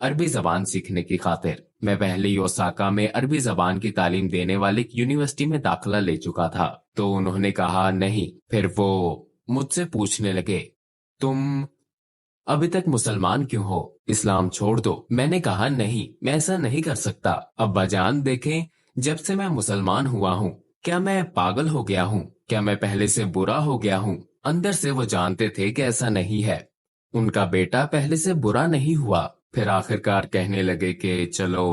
عربی زبان سیکھنے کی خاطر۔ میں پہلے ہی اوساکا میں عربی زبان کی تعلیم دینے والی ایک یونیورسٹی میں داخلہ لے چکا تھا، تو انہوں نے کہا نہیں۔ پھر وہ مجھ سے پوچھنے لگے تم ابھی تک مسلمان کیوں ہو، اسلام چھوڑ دو۔ میں نے کہا نہیں، میں ایسا نہیں کر سکتا۔ ابا جان دیکھیں، جب سے میں مسلمان ہوا ہوں، کیا میں پاگل ہو گیا ہوں؟ کیا میں پہلے سے برا ہو گیا ہوں؟ اندر سے وہ جانتے تھے کہ ایسا نہیں ہے، ان کا بیٹا پہلے سے برا نہیں ہوا۔ پھر آخرکار کہنے لگے کہ چلو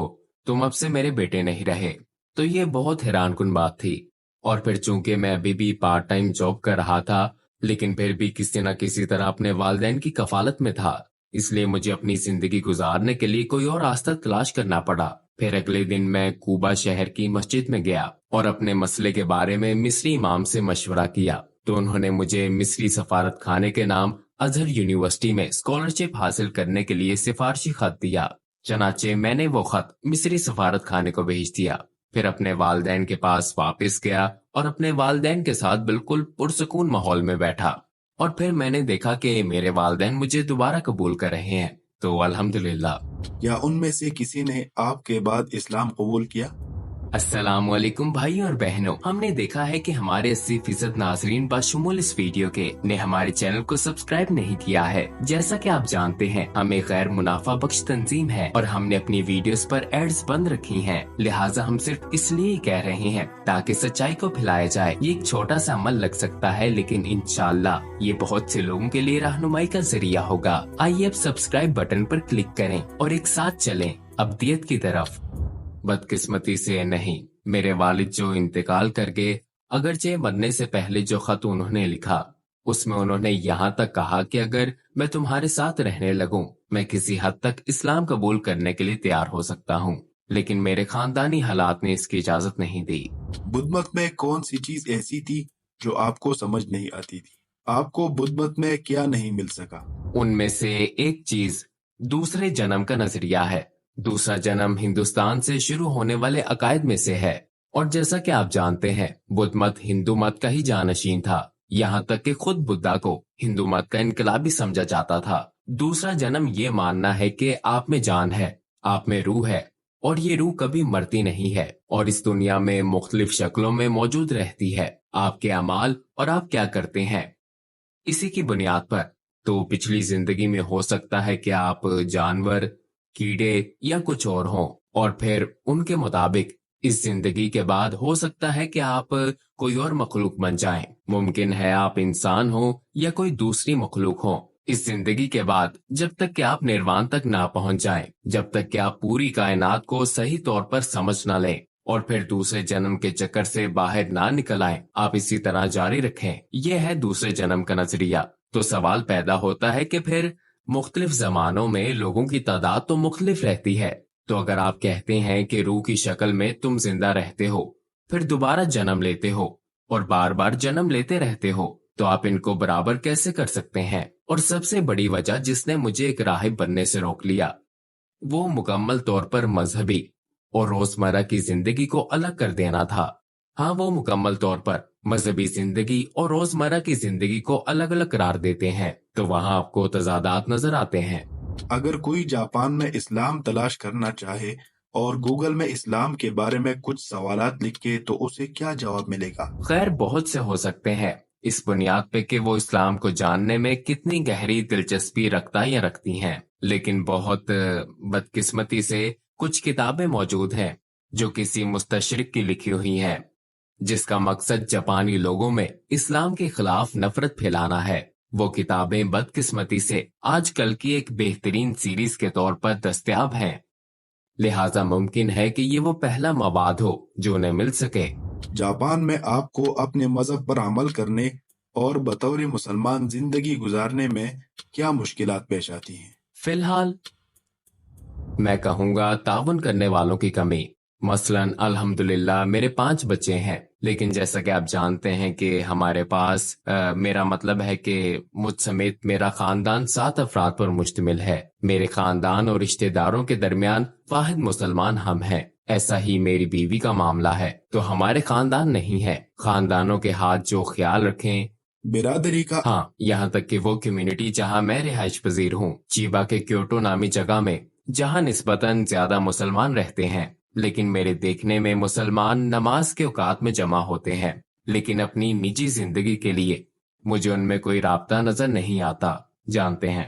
تم اب سے میرے بیٹے نہیں رہے۔ تو یہ بہت حیران کن بات تھی، اور پھر چونکہ میں ابھی بھی پارٹ ٹائم جاب کر رہا تھا، لیکن پھر بھی کسی نہ کسی طرح اپنے والدین کی کفالت میں تھا، اس لیے مجھے اپنی زندگی گزارنے کے لیے کوئی اور راستہ تلاش کرنا پڑا۔ پھر اگلے دن میں کوبا شہر کی مسجد میں گیا اور اپنے مسئلے کے بارے میں مصری امام سے مشورہ کیا، تو انہوں نے مجھے مصری سفارت خانے کے نام ازہر یونیورسٹی میں اسکالرشپ حاصل کرنے کے لیے سفارشی خط دیا۔ چنانچہ میں نے وہ خط مصری سفارت خانے کو بھیج دیا، پھر اپنے والدین کے پاس واپس گیا اور اپنے والدین کے ساتھ بالکل پرسکون ماحول میں بیٹھا، اور پھر میں نے دیکھا کہ میرے والدین مجھے دوبارہ قبول کر رہے ہیں، تو الحمدللہ۔ کیا ان میں سے کسی نے آپ کے بعد اسلام قبول کیا؟ السلام علیکم بھائی اور بہنوں، ہم نے دیکھا ہے کہ ہمارے 80% ناظرین بشمول اس ویڈیو کے نے ہمارے چینل کو سبسکرائب نہیں کیا ہے۔ جیسا کہ آپ جانتے ہیں، ہم ایک غیر منافع بخش تنظیم ہے اور ہم نے اپنی ویڈیوز پر ایڈز بند رکھی ہیں، لہٰذا ہم صرف اس لیے کہہ رہے ہیں تاکہ سچائی کو پھیلایا جائے۔ یہ ایک چھوٹا سا عمل لگ سکتا ہے، لیکن انشاءاللہ یہ بہت سے لوگوں کے لیے رہنمائی کا ذریعہ ہوگا۔ آئیے اب سبسکرائب بٹن پر کلک کریں اور ایک ساتھ چلیں ابدیت کی طرف۔ بدقسمتی سے نہیں، میرے والد جو انتقال کر گئے، اگرچہ مرنے سے پہلے جو خط انہوں نے لکھا، اس میں انہوں نے یہاں تک کہا کہ اگر میں تمہارے ساتھ رہنے لگوں، میں کسی حد تک اسلام قبول کرنے کے لیے تیار ہو سکتا ہوں، لیکن میرے خاندانی حالات نے اس کی اجازت نہیں دی۔ بدھ مت میں کون سی چیز ایسی تھی جو آپ کو سمجھ نہیں آتی تھی؟ آپ کو بدھ مت میں کیا نہیں مل سکا؟ ان میں سے ایک چیز دوسرے جنم کا نظریہ ہے۔ دوسرا جنم ہندوستان سے شروع ہونے والے عقائد میں سے ہے، اور جیسا کہ آپ جانتے ہیں، بدھ مت ہندو مت کا ہی جانشین تھا، یہاں تک کہ خود بدھا کو ہندو مت کا انقلابی سمجھا جاتا تھا۔ دوسرا جنم یہ ماننا ہے کہ آپ میں جان ہے، آپ میں روح ہے، اور یہ روح کبھی مرتی نہیں ہے اور اس دنیا میں مختلف شکلوں میں موجود رہتی ہے۔ آپ کے اعمال اور آپ کیا کرتے ہیں، اسی کی بنیاد پر تو پچھلی زندگی میں ہو سکتا ہے کہ آپ جانور، کیڑے یا کچھ اور ہوں، اور پھر ان کے مطابق اس زندگی کے بعد ہو سکتا ہے کہ آپ کوئی اور مخلوق بن جائیں۔ ممکن ہے آپ انسان ہوں یا کوئی دوسری مخلوق ہوں۔ اس زندگی کے بعد جب تک کہ آپ نروان تک نہ پہنچ جائیں، جب تک کہ آپ پوری کائنات کو صحیح طور پر سمجھ نہ لیں اور پھر دوسرے جنم کے چکر سے باہر نہ نکل آئیں، آپ اسی طرح جاری رکھیں۔ یہ ہے دوسرے جنم کا نظریہ۔ تو سوال پیدا ہوتا ہے کہ پھر مختلف زمانوں میں لوگوں کی تعداد تو مختلف رہتی ہے، تو اگر آپ کہتے ہیں کہ روح کی شکل میں تم زندہ رہتے ہو، پھر دوبارہ جنم لیتے ہو اور بار بار جنم لیتے رہتے ہو، تو آپ ان کو برابر کیسے کر سکتے ہیں؟ اور سب سے بڑی وجہ جس نے مجھے ایک راہب بننے سے روک لیا، وہ مکمل طور پر مذہبی اور روزمرہ کی زندگی کو الگ کر دینا تھا۔ ہاں، وہ مکمل طور پر مذہبی زندگی اور روزمرہ کی زندگی کو الگ الگ قرار دیتے ہیں، تو وہاں آپ کو تضادات نظر آتے ہیں۔ اگر کوئی جاپان میں اسلام تلاش کرنا چاہے اور گوگل میں اسلام کے بارے میں کچھ سوالات لکھے تو اسے کیا جواب ملے گا؟ خیر، بہت سے ہو سکتے ہیں، اس بنیاد پہ کہ وہ اسلام کو جاننے میں کتنی گہری دلچسپی رکھتا یا رکھتی ہیں، لیکن بہت بدقسمتی سے کچھ کتابیں موجود ہیں جو کسی مستشرق کی لکھی ہوئی ہیں، جس کا مقصد جاپانی لوگوں میں اسلام کے خلاف نفرت پھیلانا ہے۔ وہ کتابیں بدقسمتی سے آج کل کی ایک بہترین سیریز کے طور پر دستیاب ہیں، لہٰذا ممکن ہے کہ یہ وہ پہلا مواد ہو جو انہیں مل سکے۔ جاپان میں آپ کو اپنے مذہب پر عمل کرنے اور بطور مسلمان زندگی گزارنے میں کیا مشکلات پیش آتی ہیں؟ فی الحال میں کہوں گا تعاون کرنے والوں کی کمی۔ مثلاً الحمدللہ میرے 5 بچے ہیں، لیکن جیسا کہ آپ جانتے ہیں کہ ہمارے پاس میرا مطلب ہے کہ مجھ سمیت میرا خاندان 7 افراد پر مشتمل ہے۔ میرے خاندان اور رشتہ داروں کے درمیان واحد مسلمان ہم ہیں۔ ایسا ہی میری بیوی کا معاملہ ہے، تو ہمارے خاندان نہیں ہے۔ خاندانوں کے ہاتھ جو خیال رکھیں برادری کا ہاں، یہاں تک کہ وہ کمیونٹی جہاں میں رہائش پذیر ہوں، چیبا کے کیوٹو نامی جگہ میں جہاں نسبتاً زیادہ مسلمان رہتے ہیں، لیکن میرے دیکھنے میں مسلمان نماز کے اوقات میں جمع ہوتے ہیں، لیکن اپنی نجی زندگی کے لیے مجھے ان میں کوئی رابطہ نظر نہیں آتا، جانتے ہیں۔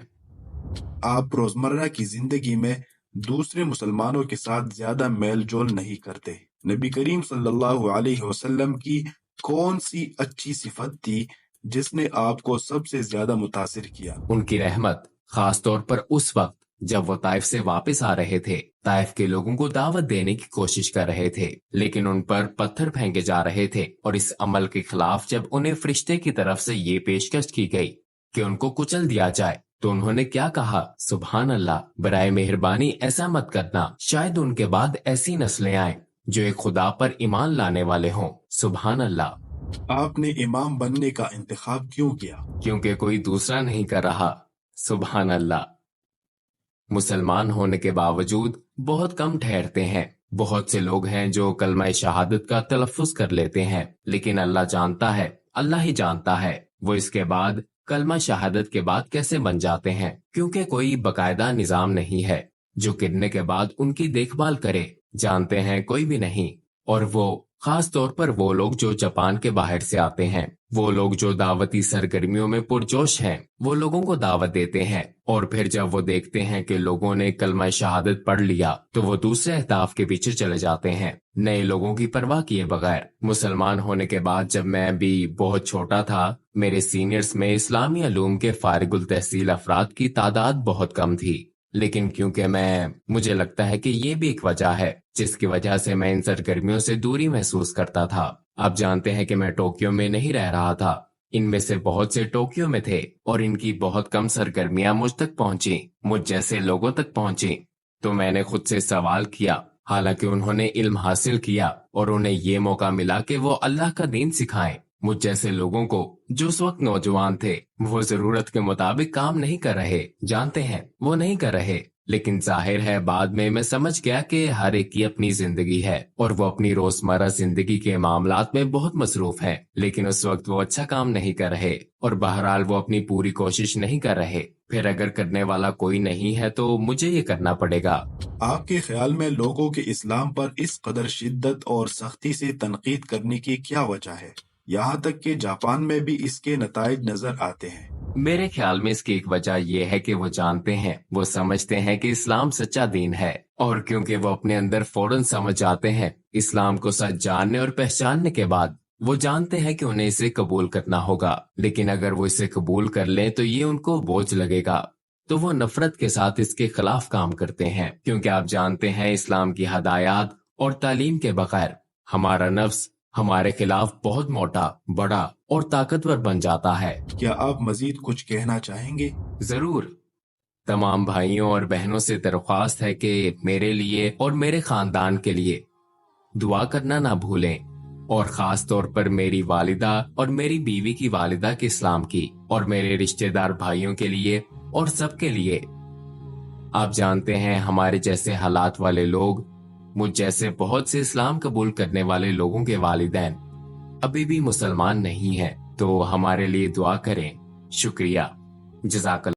آپ روزمرہ کی زندگی میں دوسرے مسلمانوں کے ساتھ زیادہ میل جول نہیں کرتے۔ نبی کریم صلی اللہ علیہ وسلم کی کون سی اچھی صفت تھی جس نے آپ کو سب سے زیادہ متاثر کیا؟ ان کی رحمت، خاص طور پر اس وقت جب وہ طائف سے واپس آ رہے تھے، طائف کے لوگوں کو دعوت دینے کی کوشش کر رہے تھے، لیکن ان پر پتھر پھینکے جا رہے تھے، اور اس عمل کے خلاف جب انہیں فرشتے کی طرف سے یہ پیشکش کی گئی کہ ان کو کچل دیا جائے تو انہوں نے کیا کہا؟ سبحان اللہ، برائے مہربانی ایسا مت کرنا، شاید ان کے بعد ایسی نسلیں آئیں جو ایک خدا پر ایمان لانے والے ہوں۔ سبحان اللہ۔ آپ نے امام بننے کا انتخاب کیوں کیا؟ کیونکہ کوئی دوسرا نہیں کر رہا۔ سبحان اللہ۔ مسلمان ہونے کے باوجود بہت کم ٹھہرتے ہیں۔ بہت سے لوگ ہیں جو کلمہ شہادت کا تلفظ کر لیتے ہیں، لیکن اللہ جانتا ہے، اللہ ہی جانتا ہے وہ اس کے بعد کلمہ شہادت کے بعد کیسے بن جاتے ہیں، کیونکہ کوئی باقاعدہ نظام نہیں ہے جو گرنے کے بعد ان کی دیکھ بھال کرے، جانتے ہیں، کوئی بھی نہیں۔ اور وہ خاص طور پر وہ لوگ جو جاپان کے باہر سے آتے ہیں، وہ لوگ جو دعوتی سرگرمیوں میں پرجوش ہیں، وہ لوگوں کو دعوت دیتے ہیں، اور پھر جب وہ دیکھتے ہیں کہ لوگوں نے کلمہ شہادت پڑھ لیا تو وہ دوسرے اہداف کے پیچھے چلے جاتے ہیں، نئے لوگوں کی پرواہ کیے بغیر۔ مسلمان ہونے کے بعد جب میں بھی بہت چھوٹا تھا، میرے سینئرز میں اسلامی علوم کے فارغ التحصیل افراد کی تعداد بہت کم تھی، لیکن کیونکہ مجھے لگتا ہے کہ یہ بھی ایک وجہ ہے جس کی وجہ سے میں ان سرگرمیوں سے دوری محسوس کرتا تھا۔ آپ جانتے ہیں کہ میں ٹوکیو میں نہیں رہ رہا تھا، ان میں سے بہت سے ٹوکیو میں تھے، اور ان کی بہت کم سرگرمیاں مجھ تک پہنچی، مجھ جیسے لوگوں تک پہنچی۔ تو میں نے خود سے سوال کیا، حالانکہ انہوں نے علم حاصل کیا اور انہیں یہ موقع ملا کہ وہ اللہ کا دین سکھائیں، مجھ جیسے لوگوں کو جو اس وقت نوجوان تھے، وہ ضرورت کے مطابق کام نہیں کر رہے، جانتے ہیں، وہ نہیں کر رہے۔ لیکن ظاہر ہے بعد میں سمجھ گیا کہ ہر ایک کی اپنی زندگی ہے اور وہ اپنی روزمرہ زندگی کے معاملات میں بہت مصروف ہیں، لیکن اس وقت وہ اچھا کام نہیں کر رہے، اور بہرحال وہ اپنی پوری کوشش نہیں کر رہے۔ پھر اگر کرنے والا کوئی نہیں ہے تو مجھے یہ کرنا پڑے گا۔ آپ کے خیال میں لوگوں کے اسلام پر اس قدر شدت اور سختی سے تنقید کرنے کی کیا وجہ ہے؟ یہاں تک کہ جاپان میں بھی اس کے نتائج نظر آتے ہیں۔ میرے خیال میں اس کی ایک وجہ یہ ہے کہ وہ جانتے ہیں، وہ سمجھتے ہیں کہ اسلام سچا دین ہے، اور کیونکہ وہ اپنے اندر فوراً سمجھ جاتے ہیں اسلام کو سچ جاننے اور پہچاننے کے بعد، وہ جانتے ہیں کہ انہیں اسے قبول کرنا ہوگا، لیکن اگر وہ اسے قبول کر لیں تو یہ ان کو بوجھ لگے گا، تو وہ نفرت کے ساتھ اس کے خلاف کام کرتے ہیں، کیونکہ آپ جانتے ہیں اسلام کی ہدایات اور تعلیم کے بغیر ہمارا نفس ہمارے خلاف بہت موٹا، بڑا اور طاقتور بن جاتا ہے۔ کیا آپ مزید کچھ کہنا چاہیں گے؟ ضرور۔ تمام بھائیوں اور بہنوں سے درخواست ہے کہ میرے لیے اور میرے خاندان کے لیے دعا کرنا نہ بھولیں، اور خاص طور پر میری والدہ اور میری بیوی کی والدہ کے اسلام کی، اور میرے رشتہ دار بھائیوں کے لیے اور سب کے لیے۔ آپ جانتے ہیں ہمارے جیسے حالات والے لوگ، مجھ جیسے بہت سے اسلام قبول کرنے والے لوگوں کے والدین ابھی بھی مسلمان نہیں ہیں، تو ہمارے لیے دعا کریں۔ شکریہ، جزاک اللہ۔